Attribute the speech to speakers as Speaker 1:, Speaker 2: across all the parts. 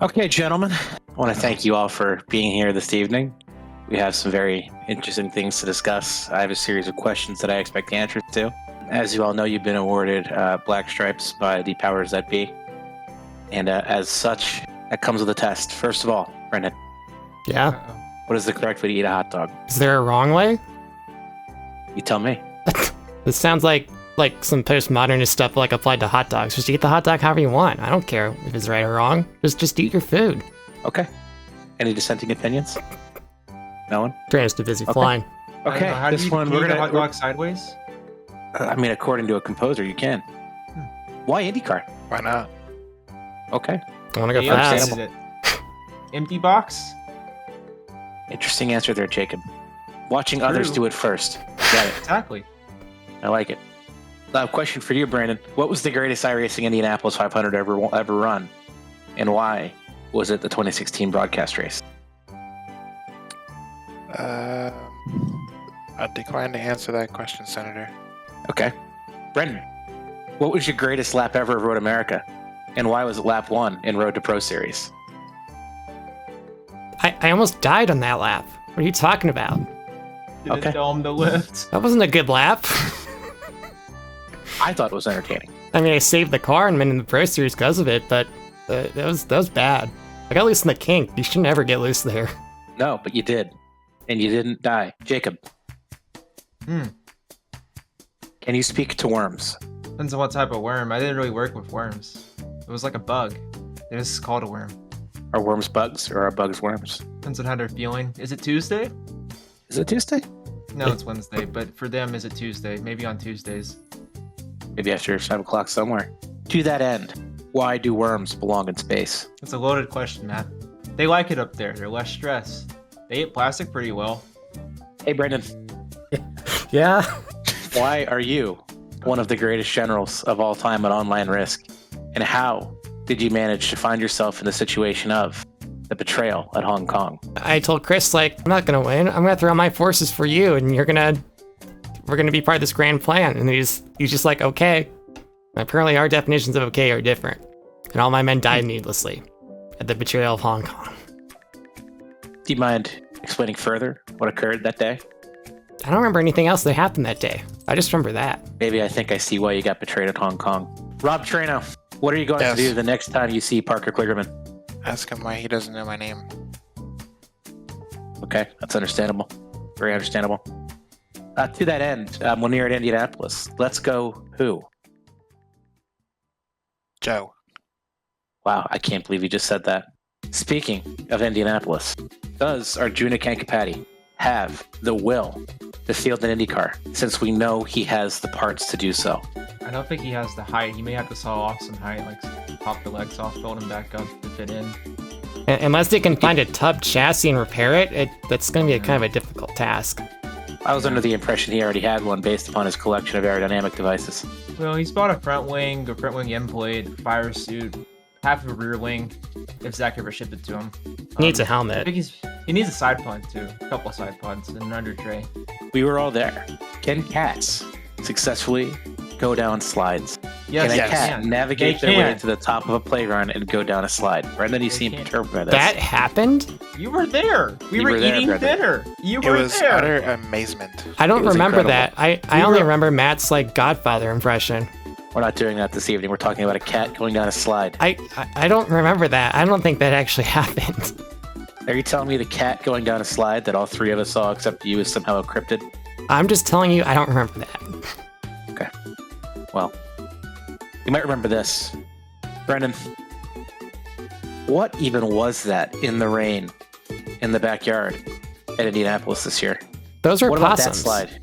Speaker 1: Okay, gentlemen, I want to thank you all for being here this evening. We have some very interesting things to discuss. I have a series of questions that I expect answers to. As you all know, you've been awarded black stripes by the powers that be. And as such, that comes with a test. First of all, Brendan,
Speaker 2: Yeah?
Speaker 1: what is the correct way to eat a hot dog?
Speaker 2: Is there a wrong way?
Speaker 1: You tell me.
Speaker 2: This sounds like some postmodernist stuff like applied to hot dogs. Just eat the hot dog however you want. I don't care if it's right or wrong. Just eat your food.
Speaker 1: Okay. Any dissenting opinions? No one?
Speaker 2: Brandon's too busy flying.
Speaker 1: Okay,
Speaker 3: How do
Speaker 1: this
Speaker 3: you
Speaker 1: one
Speaker 3: eat
Speaker 1: we're
Speaker 3: a
Speaker 1: gonna.
Speaker 3: hot dog sideways?
Speaker 1: I mean, according to a composer, you can. Why INDYCAR?
Speaker 4: Why not?
Speaker 1: Okay.
Speaker 2: I want to go
Speaker 3: Yeah,
Speaker 2: fast.
Speaker 3: is it empty box?
Speaker 1: Interesting answer there, Jacob. Watching others
Speaker 3: True.
Speaker 1: do it first. Got it.
Speaker 3: Exactly.
Speaker 1: I like it. Now, question for you, Brandon. What was the greatest iRacing Indianapolis 500 ever run? And why was it the 2016 broadcast race?
Speaker 4: I decline to answer that question, Senator.
Speaker 1: Okay. Brendan, what was your greatest lap ever of Road America? And why was it lap 1 in Road to Pro Series?
Speaker 2: I almost died on that lap. What are you talking about?
Speaker 3: Did
Speaker 1: Okay.
Speaker 3: it dome the lift?
Speaker 2: That wasn't a good lap.
Speaker 1: I thought it was entertaining.
Speaker 2: I mean, I saved the car and been in the Pro Series because of it, but that was bad. I got loose in the kink. You should never get loose there.
Speaker 1: No, but you did. And you didn't die. Jacob, can you speak to worms?
Speaker 3: Depends on what type of worm. I didn't really work with worms. It was like a bug. This is called a worm.
Speaker 1: Are worms bugs or are bugs worms?
Speaker 3: Depends on how they're feeling. Is it Tuesday?
Speaker 1: Is it Tuesday?
Speaker 3: No, it's Wednesday. But for them, is it Tuesday? Maybe on Tuesdays.
Speaker 1: Maybe after 5 o'clock somewhere. To that end, why do worms belong in space?
Speaker 3: It's a loaded question, Matt. They like it up there. They're less stressed. They eat plastic pretty well.
Speaker 1: Hey, Brendan,
Speaker 2: Yeah?
Speaker 1: why are you one of the greatest generals of all time at online Risk? And how did you manage to find yourself in the situation of the betrayal at Hong Kong?
Speaker 2: I told Chris, I'm not gonna win. I'm gonna throw my forces for you, and we're gonna be part of this grand plan. And he's just like, okay. And apparently our definitions of okay are different. And all my men died needlessly at the betrayal of Hong Kong.
Speaker 1: Do you mind explaining further what occurred that day?
Speaker 2: I don't remember anything else that happened that day. I just remember that.
Speaker 1: Maybe I think I see why you got betrayed at Hong Kong. Rob Trano, what are you going
Speaker 4: Yes.
Speaker 1: to do the next time you see Parker Kligerman?
Speaker 4: Ask him why he doesn't know my name.
Speaker 1: Okay, that's understandable. Very understandable. To that end, when you're at Indianapolis, let's go who?
Speaker 4: Joe.
Speaker 1: Wow, I can't believe you just said that. Speaking of Indianapolis, does Arjuna Kankapati have the will to field an IndyCar, since we know he has the parts to do so?
Speaker 3: I don't think he has the height. He may have to saw off some height, like pop the legs off, build him back up to fit in.
Speaker 2: Unless they can find a tub chassis and repair it, that's going to be a kind of a difficult task.
Speaker 1: I was under the impression he already had one based upon his collection of aerodynamic devices.
Speaker 3: Well, he's bought a front wing end plate, fire suit, half of a rear wing, if Zach ever shipped it to him.
Speaker 2: He needs a
Speaker 3: I
Speaker 2: helmet.
Speaker 3: think he needs a side pod too, a couple side pods, and an under tray.
Speaker 1: We were all there. Can cats successfully go down slides?
Speaker 3: Yes,
Speaker 1: Can a
Speaker 4: yes.
Speaker 1: cat navigate
Speaker 3: They
Speaker 1: their way
Speaker 3: can.
Speaker 1: to the top of a playground and go down a slide? Brendan, you
Speaker 3: They
Speaker 1: seem
Speaker 3: can.
Speaker 1: perturbed by this.
Speaker 2: That happened?
Speaker 3: You were there. We
Speaker 1: You
Speaker 3: were
Speaker 1: were there,
Speaker 3: eating
Speaker 1: brother.
Speaker 3: dinner. You
Speaker 4: It
Speaker 3: were
Speaker 4: was
Speaker 3: there.
Speaker 4: utter amazement.
Speaker 2: I don't
Speaker 1: It was
Speaker 2: remember
Speaker 1: incredible.
Speaker 2: that. I
Speaker 3: We
Speaker 2: only
Speaker 3: were-
Speaker 2: remember Matt's Godfather impression.
Speaker 1: We're not doing that this evening. We're talking about a cat going down a slide.
Speaker 2: I don't remember that. I don't think that actually happened.
Speaker 1: Are you telling me the cat going down a slide that all three of us saw except you is somehow encrypted?
Speaker 2: I'm just telling you, I don't remember that.
Speaker 1: Okay. Well, you might remember this. Brendan, what even was that in the rain in the backyard at Indianapolis this year?
Speaker 2: Those were
Speaker 1: What about that
Speaker 2: possums.
Speaker 1: slide?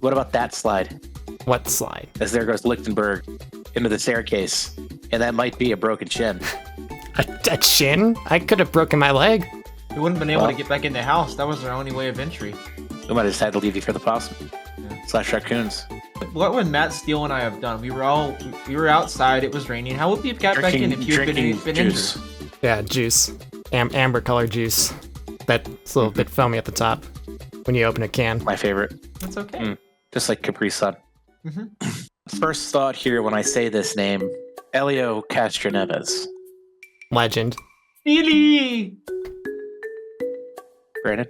Speaker 1: What about that slide?
Speaker 2: What slide?
Speaker 1: As there goes Lichtenberg into the staircase, and that might be a broken shin.
Speaker 2: A chin? I could have broken my leg.
Speaker 3: We wouldn't have been able
Speaker 1: Well.
Speaker 3: to get back in the house. That was our only way of entry.
Speaker 1: We might have just had to leave you for the possum / raccoons.
Speaker 3: What would Matt Steele and I have done? We were outside. It was raining. How would we have got back in if you had been
Speaker 1: juice.
Speaker 3: injured?
Speaker 2: Yeah, juice. Amber color juice. That's a little bit foamy at the top when you open a can.
Speaker 1: My favorite.
Speaker 3: That's okay.
Speaker 1: Mm. Just like Capri Sun.
Speaker 3: Mhm.
Speaker 1: First thought here when I say this name, Elio Castroneves.
Speaker 2: Legend.
Speaker 3: Billy!
Speaker 1: Brandon?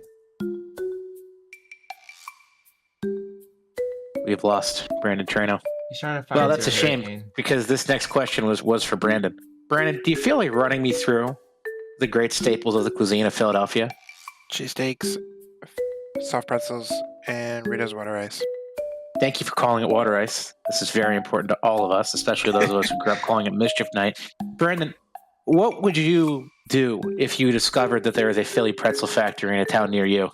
Speaker 1: We've lost Brandon Trano.
Speaker 3: He's trying to find
Speaker 1: Well, that's a
Speaker 3: his
Speaker 1: shame
Speaker 3: hurricane.
Speaker 1: because this next question was for Brandon. Brandon, do you feel like running me through the great staples of the cuisine of Philadelphia?
Speaker 4: Cheesesteaks, soft pretzels, and Rita's water ice.
Speaker 1: Thank you for calling it water ice. This is very important to all of us, especially those of us who grew up calling it mischief night. Brandon, what would you do if you discovered that there is a Philly pretzel factory in a town near you?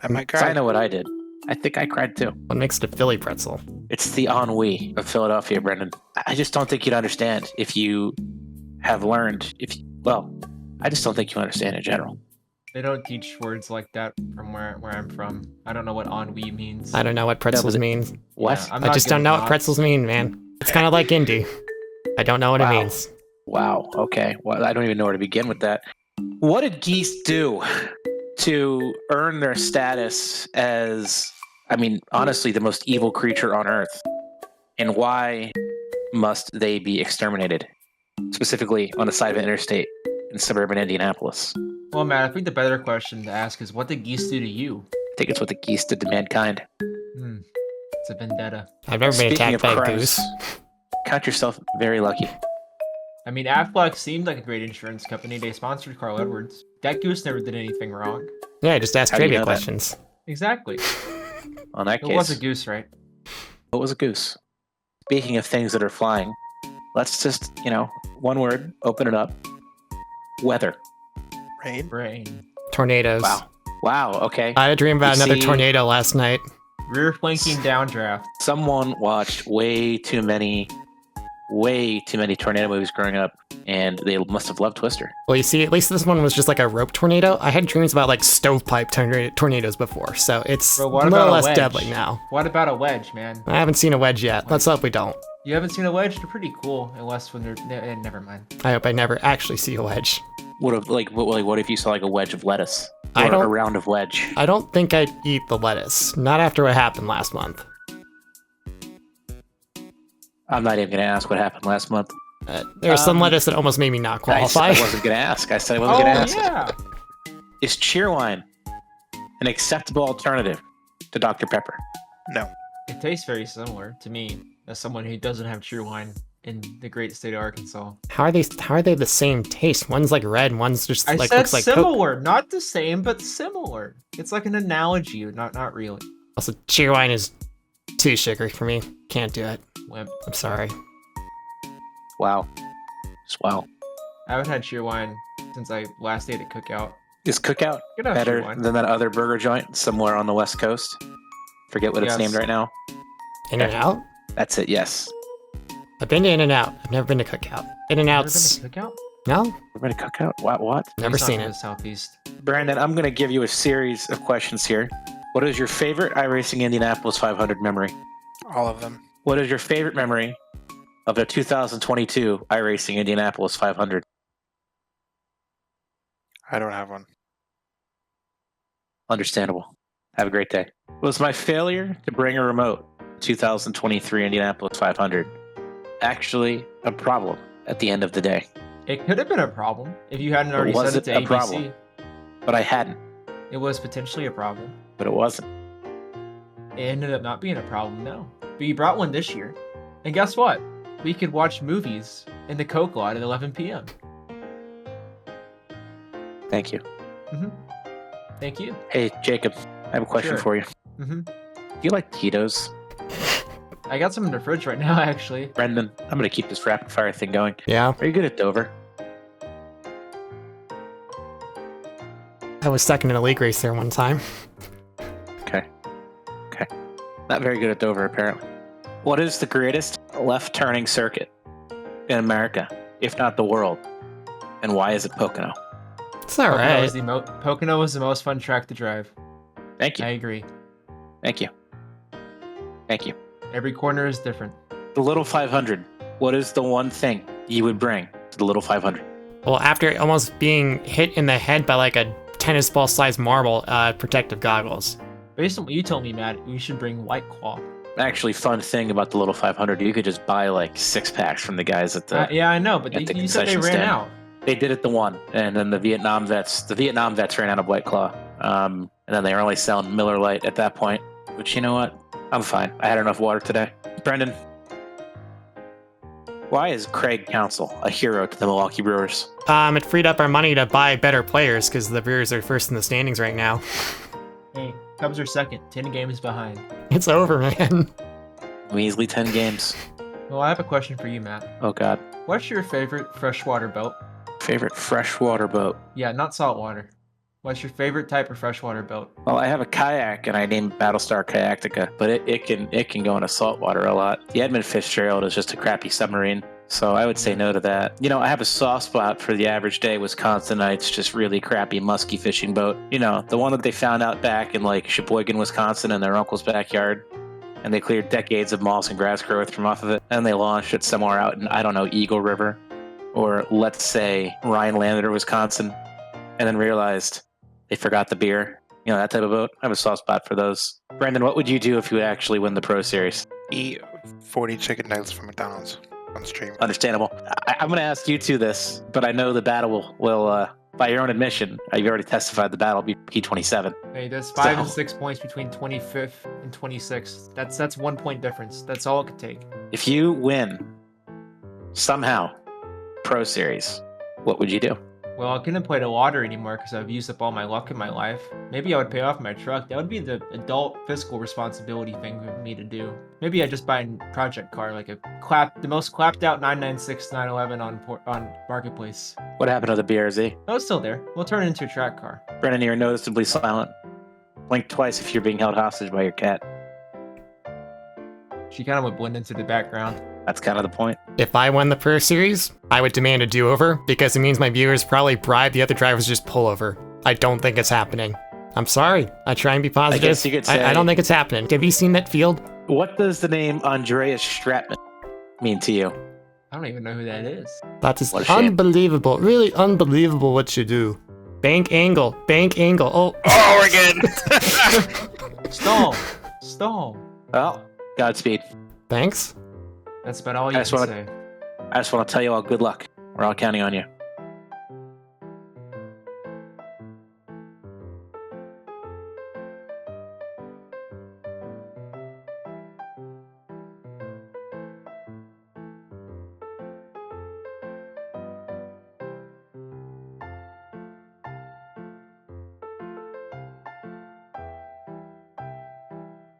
Speaker 4: I might
Speaker 1: 'Cause I
Speaker 4: cry.
Speaker 1: know what I did. I think I cried too.
Speaker 2: What makes it a Philly pretzel?
Speaker 1: It's the ennui of Philadelphia, Brendan. I just don't think you'd understand if you have learned. I just don't think you understand in general.
Speaker 3: They don't teach words like that from where I'm from. I don't know what ennui means.
Speaker 2: I don't know what pretzels mean.
Speaker 1: What?
Speaker 3: Yeah, I'm
Speaker 2: I
Speaker 3: not
Speaker 2: just
Speaker 3: good
Speaker 2: don't
Speaker 3: with
Speaker 2: know what
Speaker 3: knots.
Speaker 2: pretzels mean, man. It's kind of like Indy. I don't know what it
Speaker 1: Wow.
Speaker 2: means.
Speaker 1: Wow. Okay. Well, I don't even know where to begin with that. What did Geese do to earn their status as, honestly, the most evil creature on Earth? And why must they be exterminated? Specifically on the side of an interstate in suburban Indianapolis.
Speaker 3: Well, Matt, I think the better question to ask is, what did Geese do to you?
Speaker 1: I think it's what the Geese did to mankind.
Speaker 3: It's a vendetta.
Speaker 2: I've never been
Speaker 1: Speaking
Speaker 2: attacked
Speaker 1: of
Speaker 2: by a
Speaker 1: crimes,
Speaker 2: goose.
Speaker 1: count yourself very lucky.
Speaker 3: I mean, Aflac seemed like a great insurance company. They sponsored Carl Edwards. That goose never did anything wrong.
Speaker 2: Yeah, just ask
Speaker 1: How do you
Speaker 2: trivia
Speaker 1: know that?
Speaker 2: questions.
Speaker 3: Exactly.
Speaker 1: On that
Speaker 3: It was a
Speaker 1: case,
Speaker 3: goose, right?
Speaker 1: it was a goose. Speaking of things that are flying, let's just, one word, open it up. Weather.
Speaker 4: Rain.
Speaker 3: Rain.
Speaker 2: Tornadoes.
Speaker 1: Wow. Okay.
Speaker 2: I had a dream about
Speaker 1: You
Speaker 2: another
Speaker 1: see-
Speaker 2: tornado last night.
Speaker 3: Rear flanking downdraft.
Speaker 1: Someone watched way too many tornado movies growing up, and they must have loved Twister.
Speaker 2: Well, you see, at least this one was just like a rope tornado. I had dreams about like stovepipe tornadoes before, so it's
Speaker 3: Bro,
Speaker 2: a
Speaker 3: what
Speaker 2: little
Speaker 3: about a
Speaker 2: less
Speaker 3: wedge?
Speaker 2: deadly now.
Speaker 3: What about a wedge, man?
Speaker 2: I haven't seen a wedge yet. Let's hope we don't.
Speaker 3: You haven't seen a wedge? They're pretty cool, unless when they're... never mind.
Speaker 2: I hope I never actually see a wedge.
Speaker 1: What if you saw like a wedge of lettuce? Or
Speaker 2: I don't-
Speaker 1: a round of wedge.
Speaker 2: I don't think I'd eat the lettuce. Not after what happened last month.
Speaker 1: I'm not even going to ask what happened last month.
Speaker 2: There's some lettuce that almost made me not qualify.
Speaker 1: I wasn't going to ask. I said I wasn't
Speaker 3: Oh,
Speaker 1: going to ask.
Speaker 3: yeah!
Speaker 1: Is Cheerwine an acceptable alternative to Dr. Pepper?
Speaker 4: No.
Speaker 3: It tastes very similar to me, as someone who doesn't have true wine in the great state of Arkansas.
Speaker 2: How are they the same taste? One's like red, one's just
Speaker 3: I
Speaker 2: like
Speaker 3: said
Speaker 2: looks like Coke.
Speaker 3: similar, not the same, but similar. It's like an analogy, not really.
Speaker 2: Also, Cheerwine is too sugary for me. Can't do it.
Speaker 3: Wimp.
Speaker 2: I'm sorry.
Speaker 1: Wow. Just wow.
Speaker 3: I haven't had cheer wine since I last ate at Cookout.
Speaker 1: Is Cookout
Speaker 3: You can have
Speaker 1: better
Speaker 3: cheer wine.
Speaker 1: than that other burger joint somewhere on the West Coast? Forget what it's
Speaker 3: Yes.
Speaker 1: named right now.
Speaker 2: In-N-Out?
Speaker 1: That's it, yes.
Speaker 2: I've been to In-N-Out. I've never been to Cookout. In-N-Out's...
Speaker 3: Never been to Cookout?
Speaker 2: No?
Speaker 1: We're going to Cookout? What?
Speaker 2: Never
Speaker 3: It's not
Speaker 2: seen
Speaker 3: from
Speaker 2: it.
Speaker 3: the Southeast.
Speaker 1: Brandon, I'm going to give you a series of questions here. What is your favorite iRacing Indianapolis 500 memory?
Speaker 4: All of them.
Speaker 1: What is your favorite memory of the 2022 iRacing Indianapolis 500?
Speaker 4: I don't have one.
Speaker 1: Understandable. Have a great day. Was my failure to bring a remote 2023 Indianapolis 500 actually a problem at the end of the day?
Speaker 3: It could have been a problem if you hadn't already
Speaker 1: was
Speaker 3: said it
Speaker 1: it
Speaker 3: to
Speaker 1: a
Speaker 3: ABC.
Speaker 1: problem? But I hadn't.
Speaker 3: It was potentially a problem.
Speaker 1: But it wasn't.
Speaker 3: It ended up not being a problem, no. But you brought one this year. And guess what? We could watch movies in the Coke lot at 11 p.m.
Speaker 1: Thank you.
Speaker 3: Thank you.
Speaker 1: Hey, Jacob, I have a question
Speaker 3: Sure.
Speaker 1: for you.
Speaker 3: hmm
Speaker 1: Do you like Tito's?
Speaker 3: I got some in the fridge right now, actually.
Speaker 1: Brendan, I'm going to keep this rapid fire thing going.
Speaker 2: Yeah.
Speaker 1: Are you good at Dover?
Speaker 2: I was second in a league race there one time.
Speaker 1: Okay. Not very good at Dover, apparently. What is the greatest left-turning circuit in America, if not the world? And why is it Pocono?
Speaker 2: It's alright.
Speaker 3: Pocono was the most fun track to drive.
Speaker 1: Thank you.
Speaker 3: I agree.
Speaker 1: Thank you. Thank you.
Speaker 3: Every corner is different.
Speaker 1: The Little 500. What is the one thing you would bring to the Little 500?
Speaker 2: Well, after almost being hit in the head by like a tennis ball sized marble, protective goggles.
Speaker 3: Based on what you told me, Matt, we should bring White Claw.
Speaker 1: Actually, fun thing about the Little 500, you could just buy like 6-packs from the guys at the...
Speaker 3: Yeah, I know, but
Speaker 1: at the
Speaker 3: you said they
Speaker 1: concession
Speaker 3: ran
Speaker 1: stand.
Speaker 3: out.
Speaker 1: They did it the one, and then the Vietnam vets ran out of White Claw. And then they were only selling Miller Lite at that point. Which, you know what? I'm fine. I had enough water today. Brendan, why is Craig Counsell a hero to the Milwaukee Brewers?
Speaker 2: It freed up our money to buy better players because the Brewers are first in the standings right now.
Speaker 3: Hey, Cubs are second, 10 games behind.
Speaker 2: It's over, man.
Speaker 1: Measly 10 games.
Speaker 3: Well, I have a question for you, Matt.
Speaker 1: Oh, God.
Speaker 3: What's your favorite freshwater boat?
Speaker 1: Favorite freshwater boat?
Speaker 3: Yeah, not saltwater. What's your favorite type of freshwater boat?
Speaker 1: Well, I have a kayak, and I named Battlestar Kayaktica, but it can go into saltwater a lot. The Edmund Fitzgerald is just a crappy submarine, so I would say no to that. You know, I have a soft spot for the average day Wisconsinites, just really crappy musky fishing boat. You know, the one that they found out back in like Sheboygan, Wisconsin, in their uncle's backyard, and they cleared decades of moss and grass growth from off of it, and they launched it somewhere out in, I don't know, Eagle River, or let's say Rhinelander, Wisconsin, and then realized they forgot the beer. You know, that type of boat. I have a soft spot for those. Brendan, what would you do if you actually win the Pro Series?
Speaker 4: Eat 40 chicken nuggets from McDonald's on stream.
Speaker 1: Understandable. I'm going to ask you two this, but I know the battle will by your own admission, you've already testified the battle will be P27.
Speaker 3: Hey, there's 5 and
Speaker 1: So-
Speaker 3: 6 points between 25th and 26th. That's 1 point difference. That's all it could take.
Speaker 1: If you win somehow Pro Series, what would you do?
Speaker 3: Well, I couldn't play the lottery anymore because I've used up all my luck in my life. Maybe I would pay off my truck. That would be the adult fiscal responsibility thing for me to do. Maybe I just buy a project car, like the most clapped out 996 911 on Marketplace.
Speaker 1: What happened to the BRZ?
Speaker 3: No, it's still there. We'll turn it into a track car.
Speaker 1: Brendan, you're noticeably silent. Blink twice if you're being held hostage by your cat.
Speaker 3: She kind of would blend into the background.
Speaker 1: That's kind of the point.
Speaker 2: If I won the Pro Series, I would demand a do-over because it means my viewers probably bribe the other drivers to just pull over. I don't think it's happening. I'm sorry. I try and be positive.
Speaker 1: guess you could say-
Speaker 2: I don't think it's happening. Have you seen that field?
Speaker 1: What does the name Andreas Stratman mean to you?
Speaker 3: I don't even know who that is.
Speaker 2: That is
Speaker 1: What a shame.
Speaker 2: unbelievable. Really unbelievable what you do. Bank angle. Bank angle. Oh.
Speaker 4: Oh, we're good.
Speaker 3: Stall.
Speaker 1: Well, Godspeed.
Speaker 2: Thanks.
Speaker 3: That's about all you
Speaker 1: I just
Speaker 3: can
Speaker 1: wanna-
Speaker 3: say.
Speaker 1: I just want to tell you all good luck. We're all counting on you.